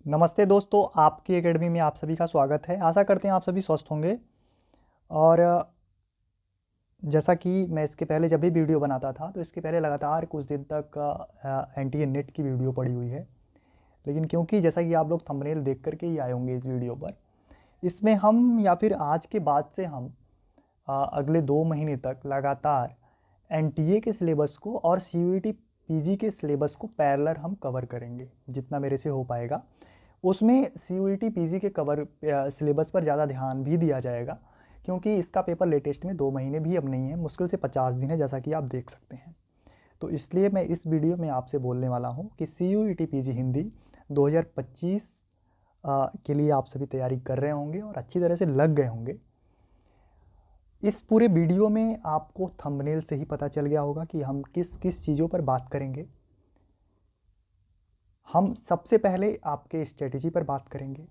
नमस्ते दोस्तों, आपकी एकेडमी में आप सभी का स्वागत है। आशा करते हैं आप सभी स्वस्थ होंगे। और जैसा कि मैं इसके पहले जब भी वीडियो बनाता था तो इसके पहले लगातार कुछ दिन तक एनटीए नेट की वीडियो पड़ी हुई है। लेकिन क्योंकि जैसा कि आप लोग थंबनेल देख करके ही आए होंगे इस वीडियो पर, इसमें हम या फिर आज के बाद से हम अगले 2 महीने तक लगातार एनटीए के सिलेबस को और सीयूईटी पीजी के सिलेबस को पैरेलल हम कवर करेंगे जितना मेरे से हो पाएगा। उसमें सीयूईटी पीजी के कवर सिलेबस पर ज़्यादा ध्यान भी दिया जाएगा, क्योंकि इसका पेपर लेटेस्ट में 2 महीने भी अब नहीं है, मुश्किल से 50 दिन है, जैसा कि आप देख सकते हैं। तो इसलिए मैं इस वीडियो में आपसे बोलने वाला हूँ कि सीयूईटी पीजी हिंदी 2025 के लिए आप सभी तैयारी कर रहे होंगे और अच्छी तरह से लग गए होंगे। इस पूरे वीडियो में आपको थंबनेल से ही पता चल गया होगा कि हम किस किस चीज़ों पर बात करेंगे। हम सबसे पहले आपके स्ट्रेटेजी पर बात करेंगे,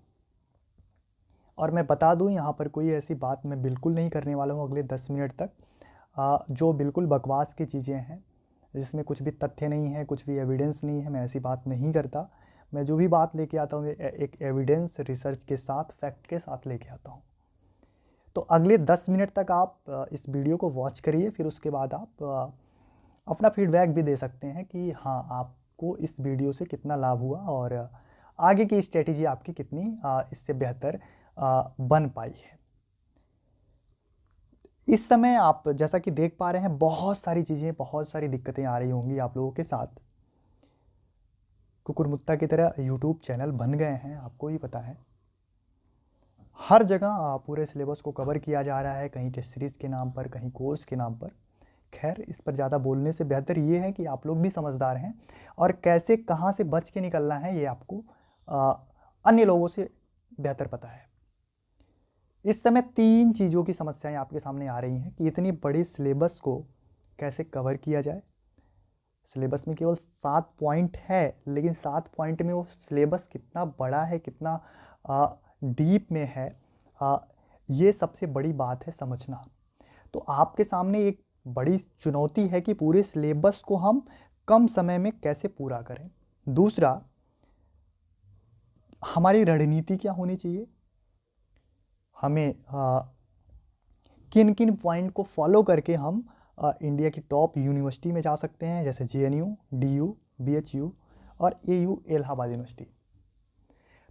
और मैं बता दूं यहाँ पर कोई ऐसी बात मैं बिल्कुल नहीं करने वाला हूँ अगले 10 मिनट तक जो बिल्कुल बकवास की चीज़ें हैं, जिसमें कुछ भी तथ्य नहीं है, कुछ भी एविडेंस नहीं है। मैं ऐसी बात नहीं करता। मैं जो भी बात लेके आता हूँ एक एविडेंस रिसर्च के साथ, फैक्ट के साथ लेके आता हूँ। तो अगले 10 मिनट तक आप इस वीडियो को वॉच करिए, फिर उसके बाद आप अपना फीडबैक भी दे सकते हैं कि हाँ, आपको इस वीडियो से कितना लाभ हुआ और आगे की स्ट्रेटेजी आपकी कितनी इससे बेहतर बन पाई है। इस समय आप जैसा कि देख पा रहे हैं, बहुत सारी चीज़ें, बहुत सारी दिक्कतें आ रही होंगी आप लोगों के साथ। कुकुरमुत्ता की तरह यूट्यूब चैनल बन गए हैं, आपको ही पता है। हर जगह पूरे सिलेबस को कवर किया जा रहा है, कहीं टेस्ट सीरीज़ के नाम पर, कहीं कोर्स के नाम पर। खैर, इस पर ज़्यादा बोलने से बेहतर ये है कि आप लोग भी समझदार हैं और कैसे कहाँ से बच के निकलना है ये आपको अन्य लोगों से बेहतर पता है। इस समय 3 चीज़ों की समस्याएं आपके सामने आ रही हैं कि इतनी बड़ी सिलेबस को कैसे कवर किया जाए। सिलेबस में केवल 7 पॉइंट है, लेकिन 7 पॉइंट में वो सिलेबस कितना बड़ा है, कितना डीप में है, ये सबसे बड़ी बात है समझना। तो आपके सामने एक बड़ी चुनौती है कि पूरे सिलेबस को हम कम समय में कैसे पूरा करें। दूसरा, हमारी रणनीति क्या होनी चाहिए, हमें किन किन पॉइंट को फॉलो करके हम इंडिया की टॉप यूनिवर्सिटी में जा सकते हैं, जैसे जेएनयू, डीयू, बीएचयू और एयू इलाहाबाद यूनिवर्सिटी।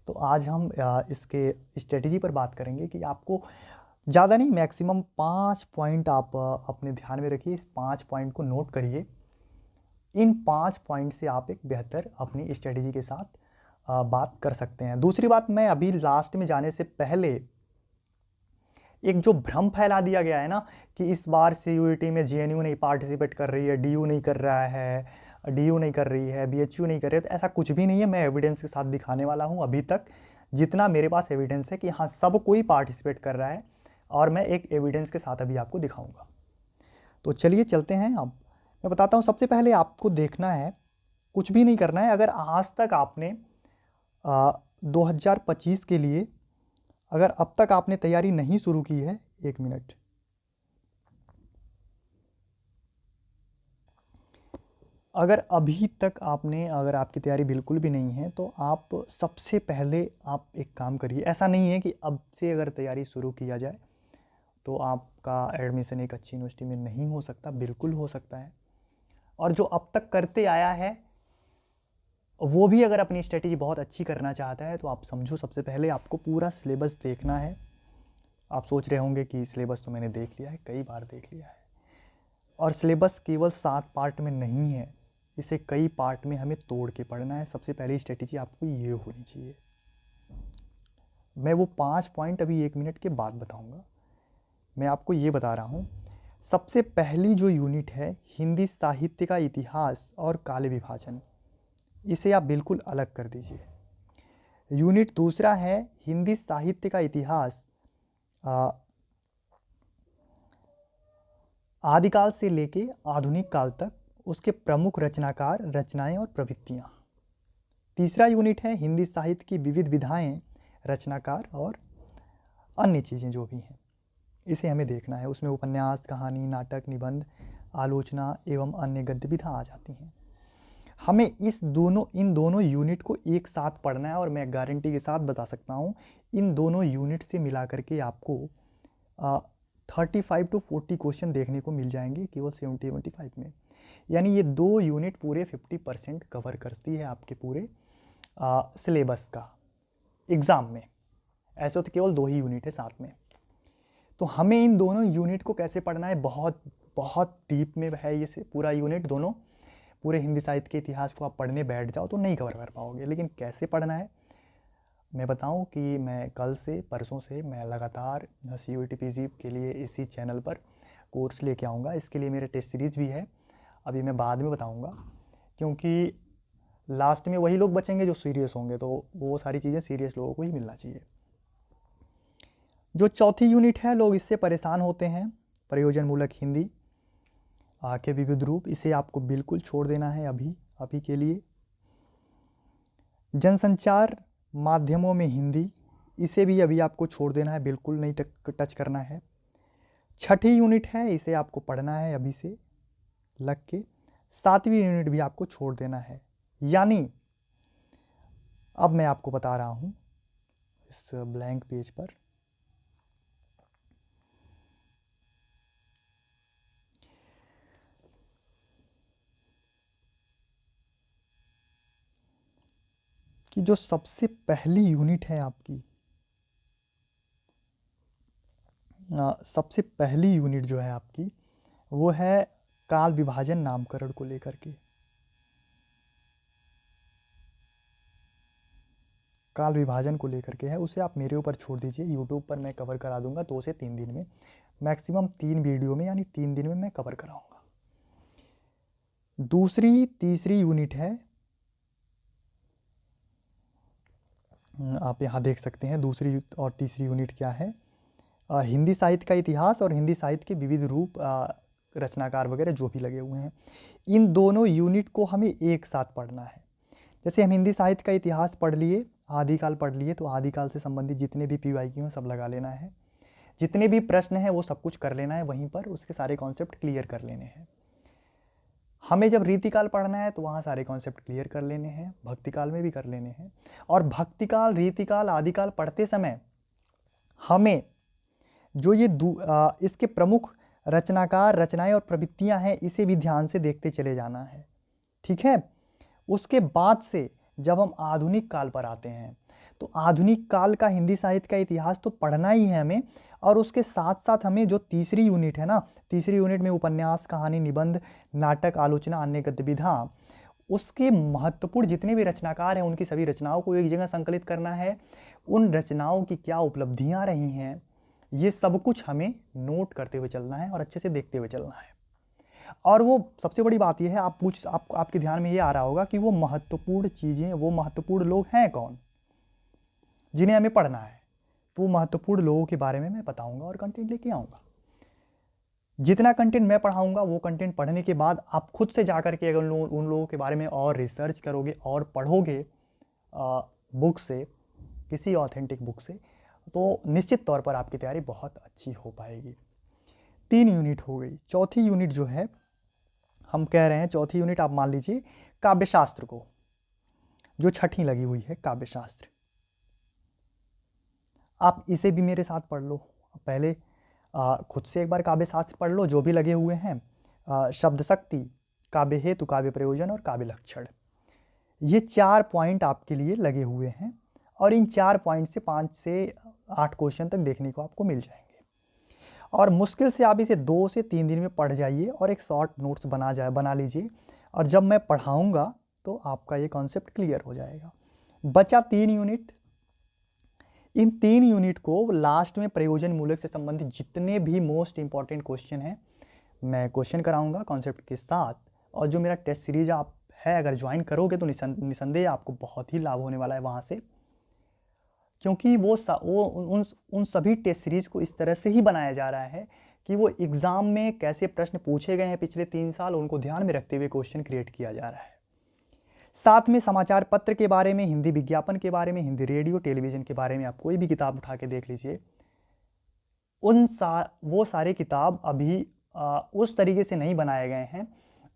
तो आज हम इसके स्ट्रेटेजी पर बात करेंगे कि आपको ज़्यादा नहीं, मैक्सिमम 5 पॉइंट आप अपने ध्यान में रखिए। इस 5 पॉइंट को नोट करिए। इन 5 पॉइंट से आप एक बेहतर अपनी स्ट्रेटेजी के साथ बात कर सकते हैं। दूसरी बात, मैं अभी लास्ट में जाने से पहले एक जो भ्रम फैला दिया गया है ना कि इस बार सीयूईटी में जेएनयू नहीं पार्टिसिपेट कर रही है, डीयू नहीं कर रहा है, डीयू नहीं कर रही है, बीएचयू नहीं कर रही है, तो ऐसा कुछ भी नहीं है। मैं एविडेंस के साथ दिखाने वाला हूँ अभी तक जितना मेरे पास एविडेंस है कि हाँ, सब कोई पार्टिसिपेट कर रहा है, और मैं एक एविडेंस के साथ अभी आपको दिखाऊंगा। तो चलिए चलते हैं। अब मैं बताता हूँ। सबसे पहले आपको देखना है, कुछ भी नहीं करना है। अगर आज तक आपने 2025 के लिए, अगर अब तक आपने तैयारी नहीं शुरू की है, 1 मिनट, अगर अभी तक आपने, अगर आपकी तैयारी बिल्कुल भी नहीं है, तो आप सबसे पहले आप एक काम करिए। ऐसा नहीं है कि अब से अगर तैयारी शुरू किया जाए तो आपका एडमिशन एक अच्छी यूनिवर्सिटी में नहीं हो सकता, बिल्कुल हो सकता है। और जो अब तक करते आया है वो भी अगर अपनी स्ट्रेटेजी बहुत अच्छी करना चाहता है, तो आप समझो, सबसे पहले आपको पूरा सिलेबस देखना है। आप सोच रहे होंगे कि सिलेबस तो मैंने देख लिया है, कई बार देख लिया है। और सिलेबस केवल 7 पार्ट में नहीं है, इसे कई पार्ट में हमें तोड़ के पढ़ना है। सबसे पहली स्ट्रेटेजी आपको ये होनी चाहिए। मैं वो 5 पॉइंट अभी 1 मिनट के बाद बताऊंगा। मैं आपको ये बता रहा हूँ, सबसे पहली जो यूनिट है, हिंदी साहित्य का इतिहास और काल विभाजन, इसे आप बिल्कुल अलग कर दीजिए। यूनिट दूसरा है हिंदी साहित्य का इतिहास, आदिकाल से लेके आधुनिक काल तक, उसके प्रमुख रचनाकार, रचनाएं और प्रवृत्तियाँ। तीसरा यूनिट है हिंदी साहित्य की विविध विधाएं, रचनाकार और अन्य चीज़ें जो भी हैं, इसे हमें देखना है। उसमें उपन्यास, कहानी, नाटक, निबंध, आलोचना एवं अन्य गद्य विधा आ जाती हैं। हमें इन दोनों यूनिट को एक साथ पढ़ना है, और मैं गारंटी के साथ बता सकता हूँ इन दोनों यूनिट से मिला करके आपको 35 to 40 क्वेश्चन देखने को मिल जाएंगे केवल 70-75 में। यानी ये 2 यूनिट पूरे 50% कवर करती है आपके पूरे सिलेबस का एग्ज़ाम में। ऐसे तो केवल 2 ही यूनिट है साथ में। तो हमें इन दोनों यूनिट को कैसे पढ़ना है, बहुत बहुत डीप में है ये से पूरा यूनिट। दोनों पूरे हिंदी साहित्य के इतिहास को आप पढ़ने बैठ जाओ तो नहीं कवर कर पाओगे, लेकिन कैसे पढ़ना है मैं बताऊं कि मैं कल से परसों से मैं लगातार CUET PG के लिए इसी चैनल पर कोर्स लेके आऊँगा। इसके लिए मेरे टेस्ट सीरीज़ भी है, अभी मैं बाद में बताऊँगा, क्योंकि लास्ट में वही लोग बचेंगे जो सीरियस होंगे, तो वो सारी चीज़ें सीरियस लोगों को ही मिलना चाहिए। जो चौथी यूनिट है, लोग इससे परेशान होते हैं, प्रयोजन मूलक हिंदी के विविध रूप, इसे आपको बिल्कुल छोड़ देना है अभी के लिए। जनसंचार माध्यमों में हिंदी, इसे भी अभी आपको छोड़ देना है, बिल्कुल नहीं टच करना है। छठी यूनिट है, इसे आपको पढ़ना है अभी से लग के। 7वीं यूनिट भी आपको छोड़ देना है। यानी अब मैं आपको बता रहा हूँ इस ब्लैंक पेज पर, कि जो सबसे पहली यूनिट है आपकी, सबसे पहली यूनिट जो है आपकी वो है काल विभाजन नामकरण को लेकर के। काल विभाजन को लेकर के है, उसे आप मेरे ऊपर छोड़ दीजिए, यूट्यूब पर मैं कवर करा दूंगा 2 से 3 दिन में, मैक्सिमम 3 वीडियो में, यानी 3 दिन में मैं कवर कराऊंगा। दूसरी तीसरी यूनिट है, आप यहाँ देख सकते हैं दूसरी और तीसरी यूनिट क्या है, हिंदी साहित्य का इतिहास और हिंदी साहित्य के विविध रूप, रचनाकार वगैरह जो भी लगे हुए हैं। इन दोनों यूनिट को हमें एक साथ पढ़ना है। जैसे हम हिंदी साहित्य का इतिहास पढ़ लिए, आदिकाल पढ़ लिए, तो आदिकाल से संबंधित जितने भी PYQ हैं सब लगा लेना है, जितने भी प्रश्न हैं वो सब कुछ कर लेना है वहीं पर, उसके सारे कॉन्सेप्ट क्लियर कर लेने हैं। हमें जब रीतिकाल पढ़ना है तो वहाँ सारे कॉन्सेप्ट क्लियर कर लेने हैं, भक्तिकाल में भी कर लेने हैं। और भक्तिकाल, रीतिकाल, आदिकाल पढ़ते समय हमें जो ये इसके प्रमुख रचनाकार, रचनाएं और प्रवृत्तियां हैं, इसे भी ध्यान से देखते चले जाना है, ठीक है। उसके बाद से जब हम आधुनिक काल पर आते हैं तो आधुनिक काल का हिंदी साहित्य का इतिहास तो पढ़ना ही है हमें, और उसके साथ साथ हमें जो तीसरी यूनिट है ना, तीसरी यूनिट में उपन्यास, कहानी, निबंध, नाटक, आलोचना, अन्य गतिविधियां, उसके महत्वपूर्ण जितने भी रचनाकार हैं उनकी सभी रचनाओं को एक जगह संकलित करना है। उन रचनाओं की क्या उपलब्धियां रही हैं, ये सब कुछ हमें नोट करते हुए चलना है और अच्छे से देखते हुए चलना है। और वो सबसे बड़ी बात यह है, आपके ध्यान में ये आ रहा होगा कि वो महत्वपूर्ण चीज़ें, वो महत्वपूर्ण लोग हैं कौन जिन्हें हमें पढ़ना है। तो वो महत्वपूर्ण लोगों के बारे में मैं बताऊंगा और कंटेंट लेके आऊँगा। जितना कंटेंट मैं पढ़ाऊंगा वो कंटेंट पढ़ने के बाद आप खुद से जाकर के अगर उन लोगों के बारे में और रिसर्च करोगे और पढ़ोगे बुक से, किसी ऑथेंटिक बुक से, तो निश्चित तौर पर आपकी तैयारी बहुत अच्छी हो पाएगी। 3 यूनिट हो गई। चौथी यूनिट जो है, हम कह रहे हैं चौथी यूनिट आप मान लीजिए काव्यशास्त्र को, जो छठी लगी हुई है काव्यशास्त्र, आप इसे भी मेरे साथ पढ़ लो। पहले खुद से एक बार काव्यशास्त्र पढ़ लो, जो भी लगे हुए हैं, शब्द शक्ति, काव्य हेतु, काव्य प्रयोजन और काव्य लक्षण, ये 4 पॉइंट आपके लिए लगे हुए हैं, और इन 4 पॉइंट से 5 से 8 क्वेश्चन तक देखने को आपको मिल जाएंगे। और मुश्किल से आप इसे 2 से 3 दिन में पढ़ जाइए और एक शॉर्ट नोट्स बना लीजिए, और जब मैं पढ़ाऊँगा तो आपका ये कॉन्सेप्ट क्लियर हो जाएगा। बचा 3 यूनिट। इन 3 यूनिट को लास्ट में प्रयोजन मूलक से संबंधित जितने भी मोस्ट इंपॉर्टेंट क्वेश्चन हैं मैं क्वेश्चन कराऊंगा कॉन्सेप्ट के साथ। और जो मेरा टेस्ट सीरीज आप है अगर ज्वाइन करोगे तो निसंदेह आपको बहुत ही लाभ होने वाला है वहाँ से, क्योंकि वो उन सभी टेस्ट सीरीज को इस तरह से ही बनाया जा रहा है कि वो एग्ज़ाम में कैसे प्रश्न पूछे गए हैं पिछले 3 साल, उनको ध्यान में रखते हुए क्वेश्चन क्रिएट किया जा रहा है। साथ में समाचार पत्र के बारे में, हिंदी विज्ञापन के बारे में, हिंदी रेडियो टेलीविज़न के बारे में आप कोई भी किताब उठा के देख लीजिए, वो सारे किताब अभी उस तरीके से नहीं बनाए गए हैं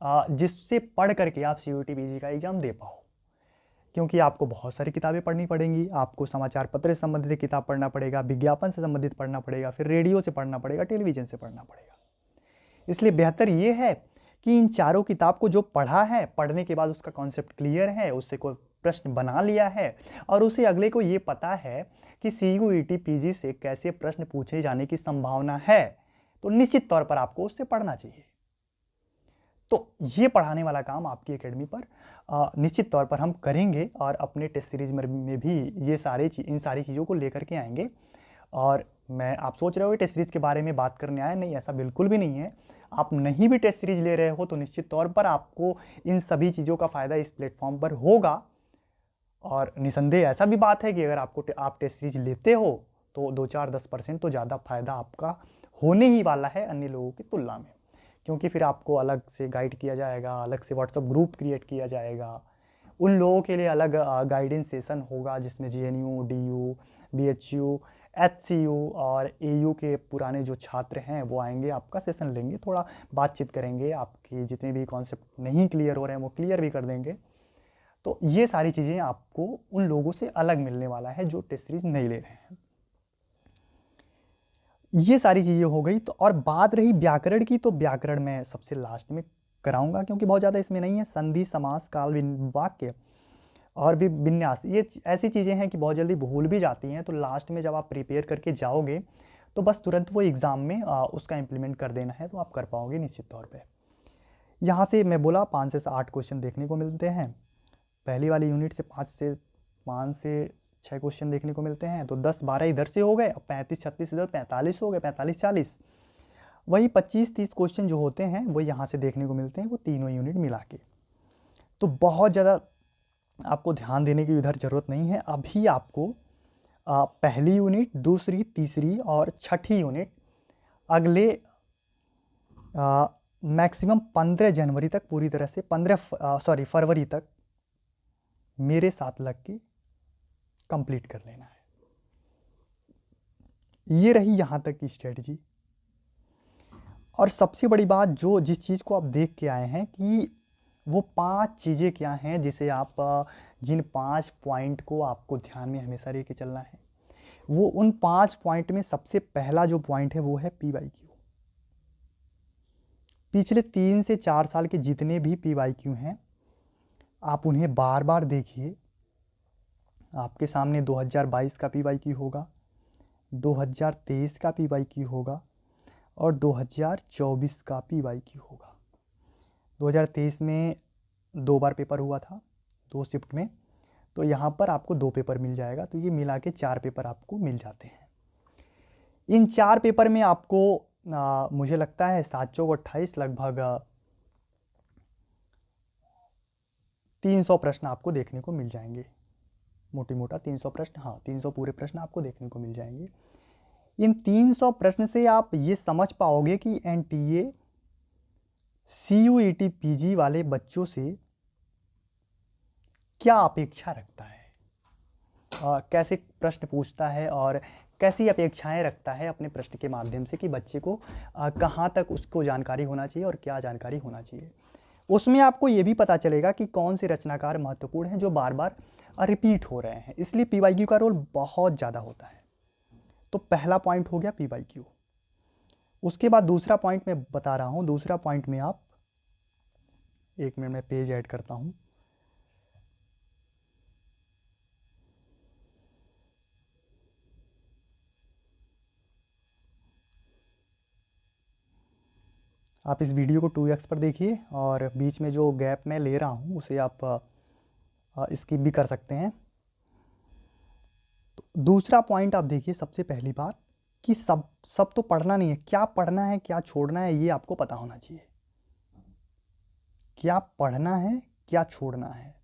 जिससे पढ़ करके आप CUET PG का एग्ज़ाम दे पाओ। क्योंकि आपको बहुत सारी किताबें पढ़नी पड़ेंगी, आपको समाचार पत्र से संबंधित किताब पढ़ना पड़ेगा, विज्ञापन से संबंधित पढ़ना पड़ेगा, फिर रेडियो से पढ़ना पड़ेगा, टेलीविज़न से पढ़ना पड़ेगा। इसलिए बेहतर ये है कि इन चारों किताब को जो पढ़ा है, पढ़ने के बाद उसका कॉन्सेप्ट क्लियर है, उससे कोई प्रश्न बना लिया है और उसे अगले को ये पता है कि CUET PG से कैसे प्रश्न पूछे जाने की संभावना है, तो निश्चित तौर पर आपको उससे पढ़ना चाहिए। तो ये पढ़ाने वाला काम आपकी एकेडमी पर निश्चित तौर पर हम करेंगे और अपने टेस्ट सीरीज में भी ये इन सारी चीज़ों को लेकर के आएंगे। और आप सोच रहे हो टेस्ट सीरीज के बारे में बात करने आए, नहीं, ऐसा बिल्कुल भी नहीं है। आप नहीं भी टेस्ट सीरीज ले रहे हो तो निश्चित तौर पर आपको इन सभी चीज़ों का फ़ायदा इस प्लेटफॉर्म पर होगा। और निसंदेह ऐसा भी बात है कि अगर आप टेस्ट सीरीज लेते हो तो 2-4-10% तो ज़्यादा फ़ायदा आपका होने ही वाला है अन्य लोगों की तुलना में, क्योंकि फिर आपको अलग से गाइड किया जाएगा, अलग से व्हाट्सएप ग्रुप क्रिएट किया जाएगा, उन लोगों के लिए अलग गाइडेंस सेशन होगा जिसमें GNU, DU, BHU, HCU और AU के पुराने जो छात्र हैं वो आएंगे, आपका सेशन लेंगे, थोड़ा बातचीत करेंगे, आपके जितने भी कॉन्सेप्ट नहीं क्लियर हो रहे हैं वो क्लियर भी कर देंगे। तो ये सारी चीज़ें आपको उन लोगों से अलग मिलने वाला है जो टेस्ट सीरीज नहीं ले रहे हैं। ये सारी चीज़ें हो गई। तो और बात रही व्याकरण की, तो व्याकरण मैं सबसे लास्ट में कराऊंगा क्योंकि बहुत ज़्यादा इसमें नहीं है। संधि, समास, काल, वाक्य और भी विन्यास, ये ऐसी चीज़ें हैं कि बहुत जल्दी भूल भी जाती हैं। तो लास्ट में जब आप प्रिपेयर करके जाओगे तो बस तुरंत वो एग्ज़ाम में उसका इम्प्लीमेंट कर देना है, तो आप कर पाओगे निश्चित तौर पे। यहाँ से मैं बोला 5 से 8 क्वेश्चन देखने को मिलते हैं। पहली वाली यूनिट से 5 से 6 क्वेश्चन देखने को मिलते हैं। तो 10-12 इधर से हो गए, अब 35-36 इधर, 45 हो गए, 45-40। वही 25-30 क्वेश्चन जो होते हैं वो यहाँ से देखने को मिलते हैं, वो तीनों यूनिट मिला के। तो बहुत ज़्यादा आपको ध्यान देने की इधर ज़रूरत नहीं है। अभी आपको पहली यूनिट, दूसरी, तीसरी और छठी यूनिट अगले मैक्सिमम 15 जनवरी तक पूरी तरह से फरवरी तक मेरे साथ लग के कंप्लीट कर लेना है। ये रही यहाँ तक की स्ट्रेटजी। और सबसे बड़ी बात, जो जिस चीज़ को आप देख के आए हैं कि वो 5 चीज़ें क्या हैं जिसे आप जिन 5 पॉइंट को आपको ध्यान में हमेशा लेके चलना है, वो उन 5 पॉइंट में सबसे पहला जो पॉइंट है वो है PYQ। पिछले 3 से 4 साल के जितने भी PYQ हैं आप उन्हें बार बार देखिए। आपके सामने 2022 का PYQ होगा, 2023 का PYQ होगा और 2024 का PYQ होगा। 2023 में 2 बार पेपर हुआ था, 2 शिफ्ट में, तो यहाँ पर आपको 2 पेपर मिल जाएगा। तो ये मिला के 4 पेपर आपको मिल जाते हैं। इन 4 पेपर में आपको मुझे लगता है 7 चौक 28, लगभग 300 प्रश्न आपको देखने को मिल जाएंगे। मोटी मोटा 300 प्रश्न, हाँ 300 पूरे प्रश्न आपको देखने को मिल जाएंगे। इन 300 प्रश्न से आप ये समझ पाओगे कि NTA CUET PG वाले बच्चों से क्या अपेक्षा रखता है, कैसे प्रश्न पूछता है और कैसी अपेक्षाएं रखता है अपने प्रश्न के माध्यम से कि बच्चे को कहाँ तक उसको जानकारी होना चाहिए और क्या जानकारी होना चाहिए। उसमें आपको ये भी पता चलेगा कि कौन से रचनाकार महत्वपूर्ण हैं जो बार बार रिपीट हो रहे हैं। इसलिए PYQ का रोल बहुत ज़्यादा होता है। तो पहला पॉइंट हो गया PYQ। उसके बाद दूसरा पॉइंट मैं बता रहा हूँ। दूसरा पॉइंट में आप, 1 मिनट में पेज ऐड करता हूँ। आप इस वीडियो को 2x पर देखिए और बीच में जो गैप मैं ले रहा हूँ उसे आप स्किप भी कर सकते हैं। तो दूसरा पॉइंट आप देखिए, सबसे पहली बात कि सब तो पढ़ना नहीं है, क्या पढ़ना है क्या छोड़ना है ये आपको पता होना चाहिए। क्या पढ़ना है क्या छोड़ना है।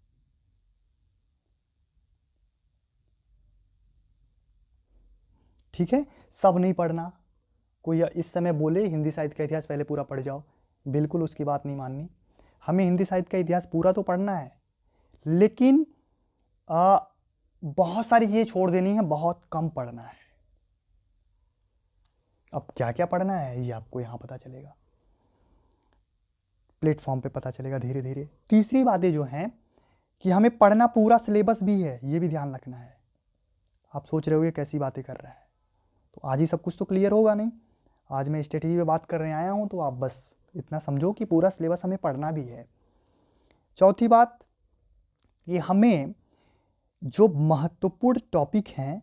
ठीक है, सब नहीं पढ़ना। कोई इस समय बोले हिंदी साहित्य का इतिहास पहले पूरा पढ़ जाओ, बिल्कुल उसकी बात नहीं माननी। हमें हिंदी साहित्य का इतिहास पूरा तो पढ़ना है, लेकिन बहुत सारी चीज़ें छोड़ देनी है, बहुत कम पढ़ना है। अब क्या क्या पढ़ना है ये आपको यहाँ पता चलेगा। प्लेटफॉर्म पे पता चलेगा धीरे धीरे। तीसरी बातें जो हैं कि हमें पढ़ना पूरा सिलेबस भी है, ये भी ध्यान रखना है। आप सोच रहे होगे कैसी बातें कर रहा है, तो आज ही सब कुछ तो क्लियर होगा नहीं। आज मैं स्ट्रेटेजी पे बात करने आया हूँ, तो आप बस इतना समझो कि पूरा सिलेबस हमें पढ़ना भी है। चौथी बात, ये हमें जो महत्वपूर्ण टॉपिक हैं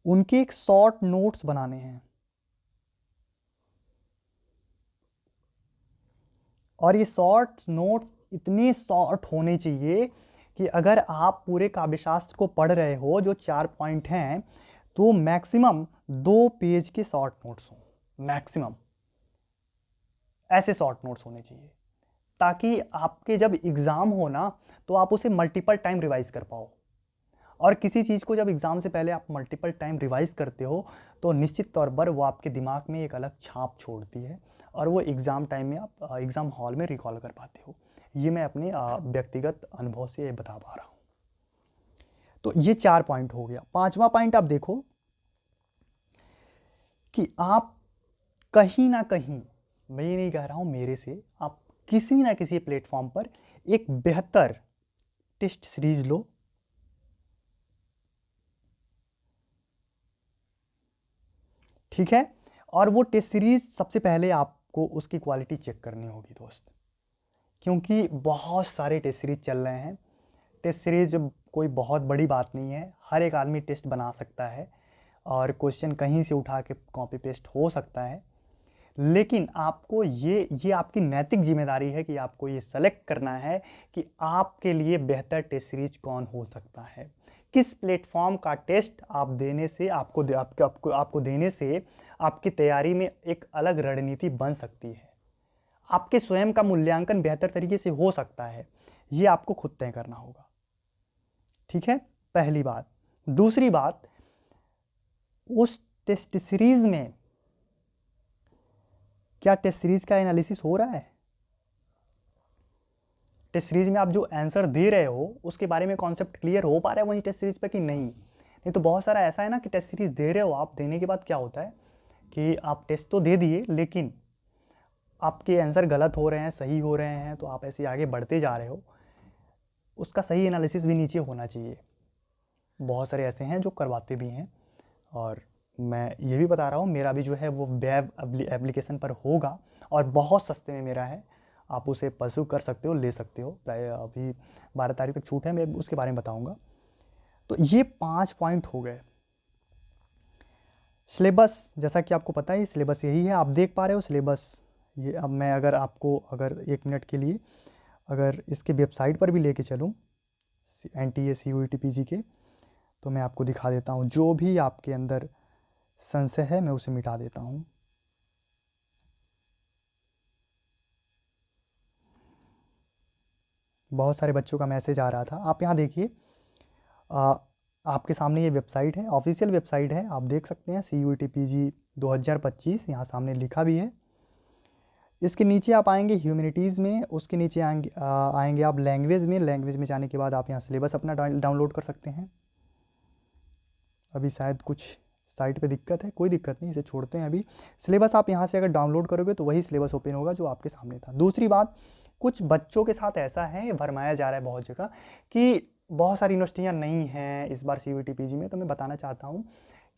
उनके एक शॉर्ट नोट्स बनाने हैं, और ये शॉर्ट नोट्स इतने शॉर्ट होने चाहिए कि अगर आप पूरे काव्यशास्त्र को पढ़ रहे हो, जो 4 पॉइंट हैं, तो मैक्सिमम 2 पेज के शॉर्ट नोट्स हों, मैक्सिमम ऐसे शॉर्ट नोट्स होने चाहिए, ताकि आपके जब एग्ज़ाम हो ना, तो आप उसे मल्टीपल टाइम रिवाइज कर पाओ। और किसी चीज़ को जब एग्ज़ाम से पहले आप मल्टीपल टाइम रिवाइज करते हो, तो निश्चित तौर पर वो आपके दिमाग में एक अलग छाप छोड़ती है, और वो एग्ज़ाम टाइम में आप एग्ज़ाम हॉल में रिकॉल कर पाते हो। ये मैं अपने व्यक्तिगत अनुभव से बता पा रहा हूँ। तो ये 4 पॉइंट हो गया। 5वां पॉइंट आप देखो कि आप कहीं ना कहीं, मैं ये नहीं कह रहा हूँ मेरे से, आप किसी ना किसी प्लेटफॉर्म पर एक बेहतर टेस्ट सीरीज लो, ठीक है। और वो टेस्ट सीरीज सबसे पहले आपको उसकी क्वालिटी चेक करनी होगी दोस्त, क्योंकि बहुत सारे टेस्ट सीरीज चल रहे हैं। टेस्ट सीरीज कोई बहुत बड़ी बात नहीं है, हर एक आदमी टेस्ट बना सकता है, और क्वेश्चन कहीं से उठा के कॉपी पेस्ट हो सकता है। लेकिन आपको ये आपकी नैतिक जिम्मेदारी है कि आपको ये सेलेक्ट करना है कि आपके लिए बेहतर टेस्ट सीरीज कौन हो सकता है। किस प्लेटफॉर्म का टेस्ट आप देने से आपको देने से आपकी तैयारी में एक अलग रणनीति बन सकती है, आपके स्वयं का मूल्यांकन बेहतर तरीके से हो सकता है। ये आपको खुद तय करना होगा, ठीक है, पहली बात। दूसरी बात, उस टेस्ट सीरीज में क्या टेस्ट सीरीज का एनालिसिस हो रहा है? टेस्ट सीरीज में आप जो आंसर दे रहे हो उसके बारे में कॉन्सेप्ट क्लियर हो पा रहा है वही टेस्ट सीरीज पे कि नहीं तो बहुत सारा ऐसा है ना कि टेस्ट सीरीज दे रहे हो आप, देने के बाद क्या होता है कि आप टेस्ट तो दे दिए, लेकिन आपके आंसर गलत हो रहे हैं, सही हो रहे हैं, तो आप ऐसे आगे बढ़ते जा रहे हो। उसका सही एनालिसिस भी नीचे होना चाहिए। बहुत सारे ऐसे हैं जो करवाते भी हैं, और मैं ये भी बता रहा हूँ, मेरा भी जो है वो वेब एप्लीकेशन पर होगा, और बहुत सस्ते में मेरा है, आप उसे परस्यू कर सकते हो, ले सकते हो। अभी 12 तारीख तक छूट है, मैं उसके बारे में बताऊँगा। तो ये 5 पॉइंट हो गए। सिलेबस, जैसा कि आपको पता है सिलेबस यही है, आप देख पा रहे हो सिलेबस ये। अब मैं अगर 1 मिनट के लिए अगर इसके वेबसाइट पर भी लेके चलूँ NTA CUET PG के, तो मैं आपको दिखा देता हूँ, जो भी आपके अंदर संशय है मैं उसे मिटा देता हूँ। बहुत सारे बच्चों का मैसेज आ रहा था, आप यहाँ देखिए, आपके सामने ये वेबसाइट है, ऑफिशियल वेबसाइट है, आप देख सकते हैं CUET PG 2025, यहाँ सामने लिखा भी है। इसके नीचे आप आएंगे ह्यूमैनिटीज़ में, उसके नीचे आएंगे आप लैंग्वेज में। लैंग्वेज में जाने के बाद आप यहाँ सिलेबस अपना डाउनलोड कर सकते हैं। अभी शायद कुछ साइट पे दिक्कत है, कोई दिक्कत नहीं, इसे छोड़ते हैं अभी। सिलेबस आप यहाँ से अगर डाउनलोड करोगे तो वही सिलेबस ओपन होगा जो आपके सामने था। दूसरी बात, कुछ बच्चों के साथ ऐसा है, भरमाया जा रहा है बहुत जगह कि बहुत सारी यूनिवर्सिटियाँ नहीं हैं इस बार CUET PG में, तो मैं बताना चाहता हूँ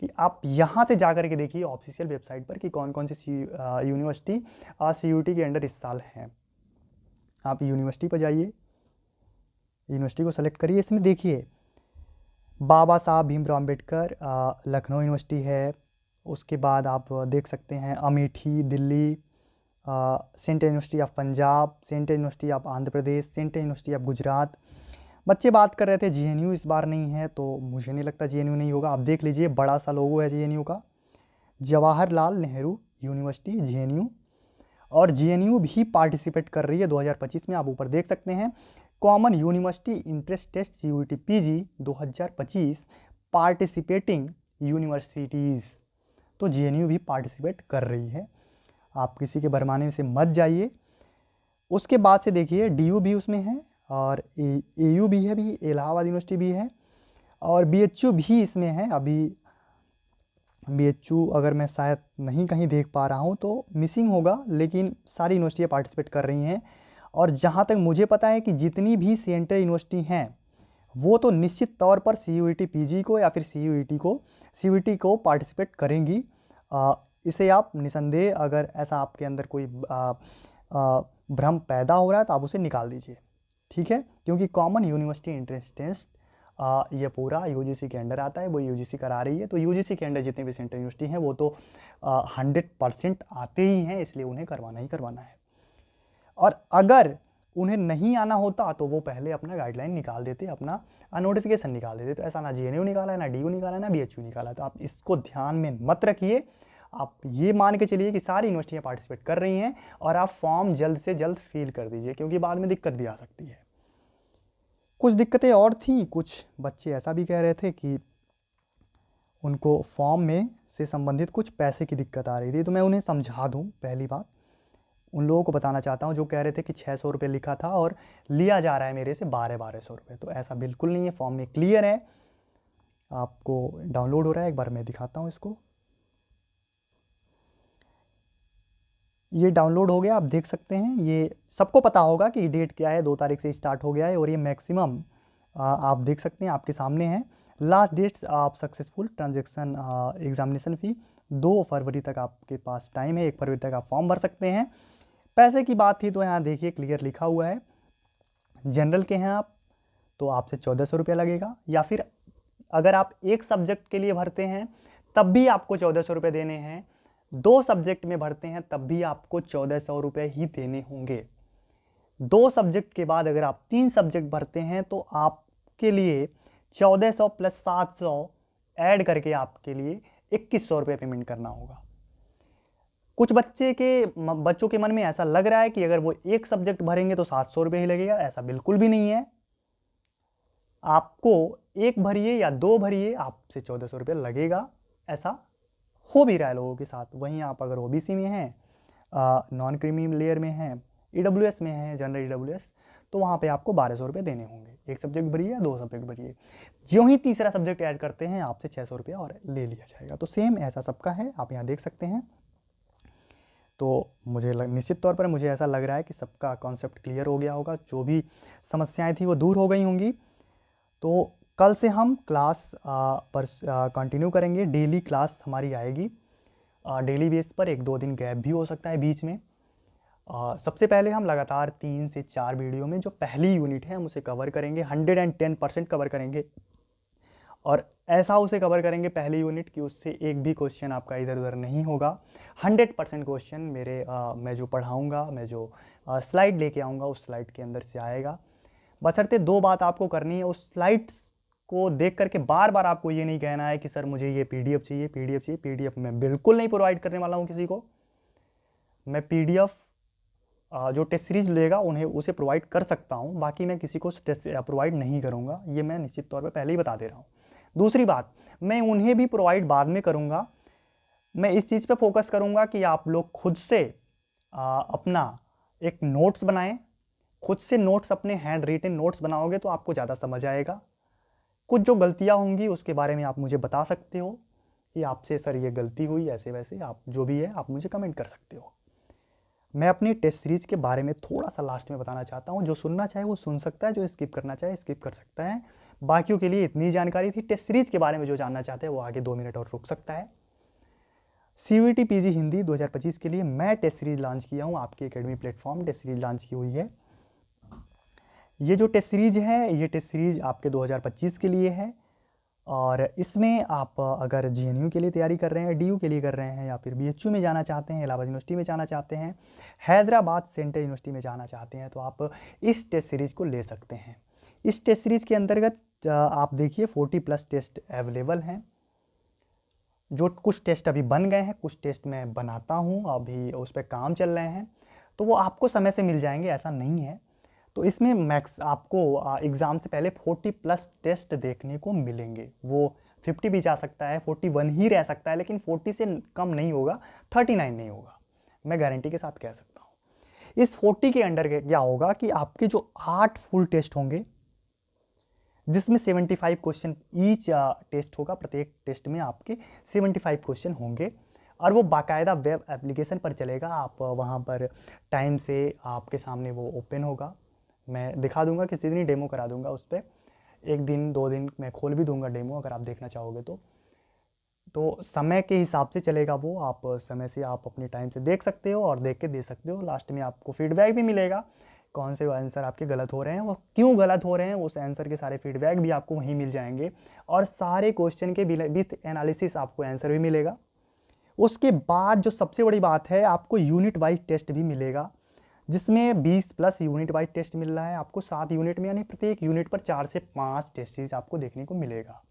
कि आप यहाँ से जा कर के देखिए ऑफिशियल वेबसाइट पर कि कौन कौन सी यूनिवर्सिटी CUET के अंडर इस साल हैं। आप यूनिवर्सिटी पर जाइए, यूनिवर्सिटी को सेलेक्ट करिए, इसमें देखिए बाबा साहब भीमराव अम्बेडकर लखनऊ यूनिवर्सिटी है। उसके बाद आप देख सकते हैं Amethi Delhi, central university of Punjab, central university of Andhra Pradesh, central university of Gujarat. बच्चे बात कर रहे थे GNU इस बार नहीं है, तो मुझे नहीं लगता GNU नहीं होगा। आप देख लीजिए, बड़ा सा लोगो है GNU का, जवाहरलाल नेहरू यूनिवर्सिटी GNU, और GNU भी पार्टिसिपेट कर रही है 2025 में। आप ऊपर देख सकते हैं common university entrance test CUET PG 2025 participating universities, तो GNU भी पार्टिसिपेट कर रही है। आप किसी के भरमाने से मत जाइए। उसके बाद से देखिए DU भी उसमें है, और AU भी है, भी इलाहाबाद यूनिवर्सिटी भी है, और BHU भी इसमें है। अभी BHU अगर मैं शायद नहीं कहीं देख पा रहा हूँ तो मिसिंग होगा, लेकिन सारी यूनिवर्सिटियाँ पार्टिसिपेट कर रही हैं। और जहाँ तक मुझे पता है कि जितनी भी सेंट्रल यूनिवर्सिटी हैं वो तो निश्चित तौर पर CUET PG को या फिर CUET को पार्टिसिपेट करेंगी। इसे आप निसंदेह, अगर ऐसा आपके अंदर कोई भ्रम पैदा हो रहा है तो आप उसे निकाल दीजिए, ठीक है। क्योंकि कॉमन यूनिवर्सिटी एंट्रेंस टेस्ट ये पूरा UGC के अंडर आता है, वो UGC करा रही है। तो UGC के अंडर जितने भी सेंट्रल यूनिवर्सिटी हैं वो तो 100% आते ही हैं, इसलिए उन्हें करवाना ही करवाना है। और अगर उन्हें नहीं आना होता तो वो पहले अपना गाइडलाइन निकाल देते, अपना नोटिफिकेशन निकाल देते। तो ऐसा ना GNU निकाला है, ना DU निकाला है, ना BHU निकाला है। तो आप इसको ध्यान में मत रखिए, आप ये मान के चलिए कि सारी यूनिवर्सिटियाँ पार्टिसिपेट कर रही हैं और आप फॉर्म जल्द से जल्द फिल कर दीजिए, क्योंकि बाद में दिक्कत भी आ सकती है। कुछ दिक्कतें और थी, कुछ बच्चे ऐसा भी कह रहे थे कि उनको फॉर्म में से संबंधित कुछ पैसे की दिक्कत आ रही थी। तो मैं उन्हें समझा दूं, पहली बात उन लोगों को बताना चाहता हूं जो कह रहे थे कि 600 रुपये लिखा था और लिया जा रहा है मेरे से 1200 रुपये। तो ऐसा बिल्कुल नहीं है, फॉर्म में क्लियर है, आपको डाउनलोड हो रहा है। एक बार मैं दिखाता हूं इसको, ये डाउनलोड हो गया, आप देख सकते हैं। ये सबको पता होगा कि डेट क्या है, 2 तारीख से स्टार्ट हो गया है। और ये मैक्सिमम आप देख सकते हैं, आपके सामने है। लास्ट डेट्स आप सक्सेसफुल ट्रांजेक्शन एग्जामिनेशन फ़ी 2 फरवरी तक आपके पास टाइम है। 1 फरवरी तक आप फॉर्म भर सकते हैं। पैसे की बात थी तो यहाँ देखिए क्लियर लिखा हुआ है, जनरल के हैं आप तो आपसे 1400 रुपया लगेगा, या फिर अगर आप एक सब्जेक्ट के लिए भरते हैं तब भी आपको 1400 रुपये देने हैं। 2 सब्जेक्ट में भरते हैं तब भी आपको 1400 रुपये ही देने होंगे। 2 सब्जेक्ट के बाद अगर आप 3 सब्जेक्ट भरते हैं तो आपके लिए 1400 प्लस 700 ऐड करके आपके लिए 2100 रुपये पेमेंट करना होगा। कुछ बच्चों के मन में ऐसा लग रहा है कि अगर वो एक सब्जेक्ट भरेंगे तो 700 रुपये ही लगेगा। ऐसा बिल्कुल भी नहीं है, आपको एक भरिए या 2 भरिए, आपसे 1400 रुपये लगेगा। ऐसा हो भी रहा है लोगों के साथ। वहीं आप अगर OBC में हैं, नॉन क्रीमी लेयर में हैं, EWS में हैं, जनरल EWS, तो वहाँ पे आपको 1200 रुपये देने होंगे। एक सब्जेक्ट भरिए या 2 सब्जेक्ट भरिए, जो ही तीसरा सब्जेक्ट ऐड करते हैं आपसे 600 रुपया और ले लिया जाएगा। तो सेम ऐसा सबका है, आप यहाँ देख सकते हैं। तो निश्चित तौर पर मुझे ऐसा लग रहा है कि सबका कॉन्सेप्ट क्लियर हो गया होगा, जो भी समस्याएं थी वो दूर हो गई होंगी। तो कल से हम क्लास पर कंटिन्यू करेंगे, डेली क्लास हमारी आएगी। डेली बेस पर 1-2 दिन गैप भी हो सकता है बीच में। सबसे पहले हम लगातार 3 से 4 वीडियो में जो पहली यूनिट है हम उसे कवर करेंगे, 110% कवर करेंगे। और ऐसा उसे कवर करेंगे पहली यूनिट कि उससे एक भी क्वेश्चन आपका इधर उधर नहीं होगा। 100% क्वेश्चन मैं जो पढ़ाऊँगा, मैं जो स्लाइड लेके आऊँगा उस स्लाइड के अंदर से आएगा। बशर्ते 2 बात आपको करनी है, उस स्लाइड्स को देख करके बार बार आपको ये नहीं कहना है कि सर मुझे ये PDF चाहिए, PDF चाहिए। PDF मैं बिल्कुल नहीं प्रोवाइड करने वाला हूँ किसी को। मैं PDF जो टेस्ट सीरीज लेगा उसे प्रोवाइड कर सकता हूँ, बाकी मैं किसी को टेस्ट प्रोवाइड नहीं करूँगा। ये मैं निश्चित तौर पर पहले ही बता दे रहा हूँ। दूसरी बात, मैं उन्हें भी प्रोवाइड बाद में करूँगा। मैं इस चीज़ पे फोकस करूँगा कि आप लोग खुद से अपना एक नोट्स बनाएं। खुद से नोट्स, अपने हैंड रिटन नोट्स बनाओगे तो आपको ज़्यादा समझ आएगा। कुछ जो गलतियाँ होंगी उसके बारे में आप मुझे बता सकते हो कि आपसे सर ये गलती हुई, ऐसे वैसे, आप जो भी है आप मुझे कमेंट कर सकते हो। मैं अपनी टेस्ट सीरीज के बारे में थोड़ा सा लास्ट में बताना चाहता हूँ। जो सुनना चाहे वो सुन सकता है, जो स्किप करना चाहे स्किप कर सकता है। बाकियों के लिए इतनी जानकारी थी। टेस्ट सीरीज के बारे में जो जानना चाहते हैं वो आगे 2 मिनट और रुक सकता है। CUET PG हिंदी 2025 के लिए मैं टेस्ट सीरीज लॉन्च किया हूँ, आपकी academy platform test series launch की हुई है। ये जो टेस्ट सीरीज है, ये टेस्ट सीरीज आपके 2025 के लिए है। और इसमें आप अगर GNU के लिए तैयारी कर रहे हैं, DU के लिए कर रहे हैं, या फिर BHU में जाना चाहते हैं, इलाहाबाद यूनिवर्सिटी में जाना चाहते हैं, हैदराबाद सेंट्रल यूनिवर्सिटी में जाना चाहते हैं, तो आप इस टेस्ट सीरीज़ को ले सकते हैं। इस टेस्ट सीरीज़ के अंतर्गत आप देखिए 40+ टेस्ट अवेलेबल हैं। जो कुछ टेस्ट अभी बन गए हैं, कुछ टेस्ट मैं बनाता हूँ, अभी उस पर काम चल रहे हैं, तो वो आपको समय से मिल जाएंगे, ऐसा नहीं है। तो इसमें मैक्स आपको एग्ज़ाम से पहले 40+ टेस्ट देखने को मिलेंगे। वो 50 भी जा सकता है, 41 ही रह सकता है, लेकिन 40 से कम नहीं होगा, 39 नहीं होगा, मैं गारंटी के साथ कह सकता हूँ। इस 40 के अंडर क्या होगा कि आपके जो 8 फुल टेस्ट होंगे, जिसमें 75 क्वेश्चन ईच टेस्ट होगा। प्रत्येक टेस्ट में आपके 75 क्वेश्चन होंगे और वो बाकायदा वेब एप्लीकेशन पर चलेगा। आप वहाँ पर टाइम से आपके सामने वो ओपन होगा। मैं दिखा दूंगा, किसी दिन डेमो करा दूंगा उस पर। एक दिन 2 दिन मैं खोल भी दूंगा डेमो, अगर आप देखना चाहोगे तो समय के हिसाब से चलेगा वो। आप समय से आप अपने टाइम से देख सकते हो और देख के दे सकते हो। लास्ट में आपको फीडबैक भी मिलेगा, कौन से आंसर आपके गलत हो रहे हैं, वो क्यों गलत हो रहे हैं, उस आंसर के सारे फीडबैक भी आपको वहीं मिल जाएंगे और सारे क्वेश्चन के विथ एनालिसिस आपको आंसर भी मिलेगा। उसके बाद जो सबसे बड़ी बात है, आपको यूनिट वाइज टेस्ट भी मिलेगा, जिसमें 20 प्लस यूनिट वाइज टेस्ट मिल रहा है आपको 7 यूनिट में, यानी प्रत्येक यूनिट पर 4 से 5 टेस्ट आपको देखने को मिलेगा।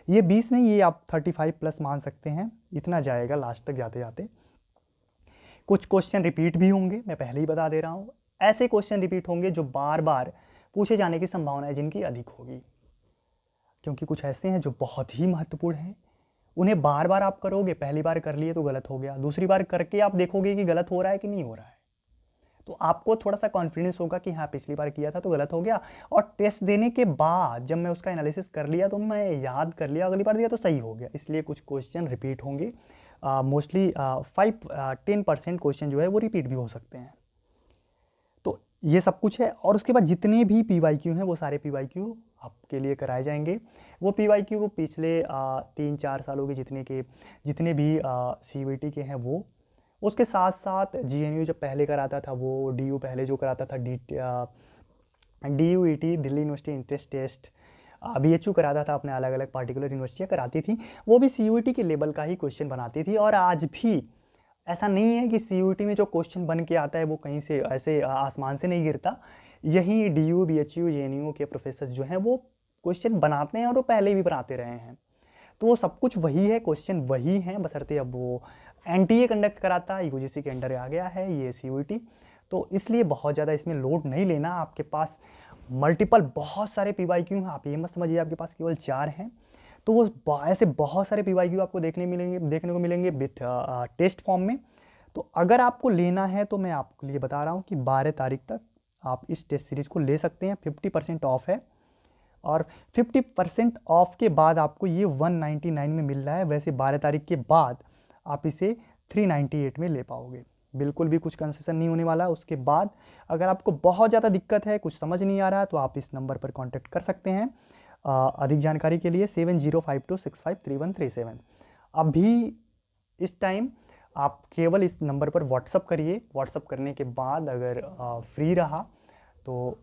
ये 20 नहीं, ये आप 35 प्लस मान सकते हैं, इतना जाएगा लास्ट तक जाते जाते। कुछ क्वेश्चन रिपीट भी होंगे, मैं पहले ही बता दे रहा हूँ। ऐसे क्वेश्चन रिपीट होंगे जो बार बार पूछे जाने की संभावना है जिनकी अधिक होगी, क्योंकि कुछ ऐसे हैं जो बहुत ही महत्वपूर्ण हैं। उन्हें बार बार आप करोगे, पहली बार कर लिए तो गलत हो गया, दूसरी बार करके आप देखोगे कि गलत हो रहा है कि नहीं हो रहा है, तो आपको थोड़ा सा कॉन्फिडेंस होगा कि हाँ पिछली बार किया था तो गलत हो गया। और टेस्ट देने के बाद जब मैं उसका एनालिसिस कर लिया तो मैं याद कर लिया, अगली बार दिया तो सही हो गया। इसलिए कुछ क्वेश्चन रिपीट होंगे, मोस्टली 5-10% क्वेश्चन जो है वो रिपीट भी हो सकते हैं। तो ये सब कुछ है। और उसके बाद जितने भी PYQ हैं वो सारे PYQ आपके लिए कराए जाएंगे। वो PYQ पिछले 3-4 सालों के जितने भी CVT के हैं वो, उसके साथ साथ GNU जब पहले कराता था, वो DU पहले जो कराता था, DUET Delhi university entrance test, BHU कराता था, अपने अलग अलग पार्टिकुलर यूनिवर्सिटियाँ कराती थी, वो भी CUET के लेवल का ही क्वेश्चन बनाती थी। और आज भी ऐसा नहीं है कि CUET में जो क्वेश्चन बन के आता है वो कहीं से ऐसे आसमान से नहीं गिरता। यही DU BHU JNU के प्रोफेसर जो हैं वो क्वेश्चन बनाते हैं और वो पहले भी बनाते रहे हैं। तो वो सब कुछ वही है, क्वेश्चन वही हैं, बशर्ते अब वो NTA कंडक्ट कराता है, UGC के अंडर आ गया है ये CUET। तो इसलिए बहुत ज़्यादा इसमें लोड नहीं लेना। आपके पास मल्टीपल बहुत सारे PYQ हैं, आप ये मत समझिए आपके पास केवल 4 हैं। तो वो ऐसे बहुत सारे PYQ आपको देखने को मिलेंगे विथ टेस्ट फॉर्म में। तो अगर आपको लेना है तो मैं आपके लिए बता रहा हूँ कि 12 तारीख तक आप इस टेस्ट सीरीज़ को ले सकते हैं, 50% ऑफ है। और 50% ऑफ के बाद आपको ये 199 में मिल रहा है। वैसे 12 तारीख के बाद आप इसे 398 में ले पाओगे, बिल्कुल भी कुछ कंसेशन नहीं होने वाला। उसके बाद अगर आपको बहुत ज़्यादा दिक्कत है, कुछ समझ नहीं आ रहा है, तो आप इस नंबर पर कांटेक्ट कर सकते हैं अधिक जानकारी के लिए 7052653137। अभी इस टाइम आप केवल इस नंबर पर व्हाट्सअप करिए। व्हाट्सअप करने के बाद अगर फ्री रहा तो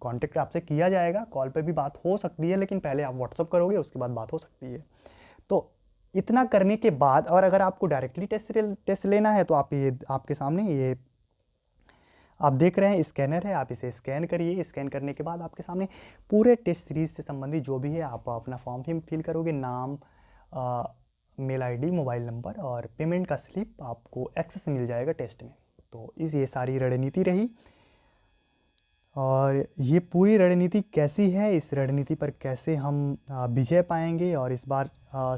कांटेक्ट आपसे किया जाएगा। कॉल पे भी बात हो सकती है, लेकिन पहले आप व्हाट्सअप करोगे, उसके बाद बात हो सकती है। तो इतना करने के बाद, और अगर आपको डायरेक्टली टेस्ट लेना है तो आप ये आपके सामने ये आप देख रहे हैं स्कैनर है, आप इसे स्कैन करिए। स्कैन करने के बाद आपके सामने पूरे टेस्ट सीरीज से संबंधित जो भी है आप अपना फॉर्म फिल करोगे, नाम, मेल ID, मोबाइल नंबर और पेमेंट का स्लिप, आपको एक्सेस मिल जाएगा टेस्ट में। तो ये सारी रणनीति रही। और ये पूरी रणनीति कैसी है, इस रणनीति पर कैसे हम विजय पाएंगे और इस बार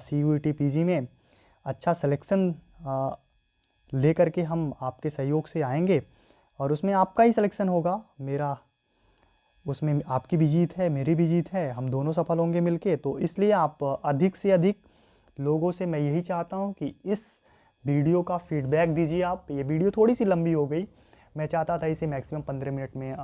CUET PG में अच्छा सिलेक्शन ले करके हम आपके सहयोग से आएंगे और उसमें आपका ही सिलेक्शन होगा। उसमें आपकी भी जीत है, मेरी भी जीत है, हम दोनों सफल होंगे मिलके। तो इसलिए आप अधिक से अधिक लोगों से मैं यही चाहता हूँ कि इस वीडियो का फीडबैक दीजिए आप। ये वीडियो थोड़ी सी लंबी हो गई, मैं चाहता था इसे मैक्सिमम 15 मिनट में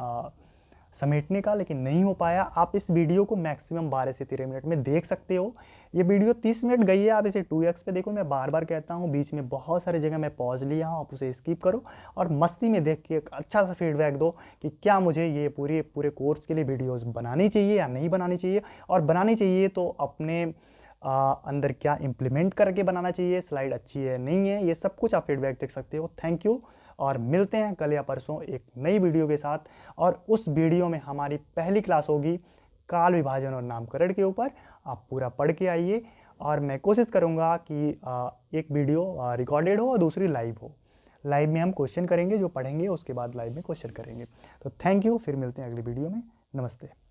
समेटने का, लेकिन नहीं हो पाया। आप इस वीडियो को मैक्सिमम 12 से 13 मिनट में देख सकते हो। ये वीडियो 30 मिनट गई है, आप इसे 2x पे देखो। मैं बार बार कहता हूँ, बीच में बहुत सारी जगह मैं पॉज लिया हूँ, आप उसे स्किप करो और मस्ती में देख के एक अच्छा सा फीडबैक दो कि क्या मुझे ये पूरे कोर्स के लिए वीडियोज़ बनानी चाहिए या नहीं बनानी चाहिए, और बनानी चाहिए तो अपने अंदर क्या इम्प्लीमेंट करके बनाना चाहिए, स्लाइड अच्छी है नहीं है, ये सब कुछ आप फीडबैक देख सकते हो। थैंक यू, और मिलते हैं कल या परसों एक नई वीडियो के साथ। और उस वीडियो में हमारी पहली क्लास होगी काल विभाजन और नामकरण के ऊपर। आप पूरा पढ़ के आइए, और मैं कोशिश करूँगा कि एक वीडियो रिकॉर्डेड हो और दूसरी लाइव हो। लाइव में हम क्वेश्चन करेंगे, जो पढ़ेंगे उसके बाद लाइव में क्वेश्चन करेंगे। तो थैंक यू, फिर मिलते हैं अगली वीडियो में। नमस्ते।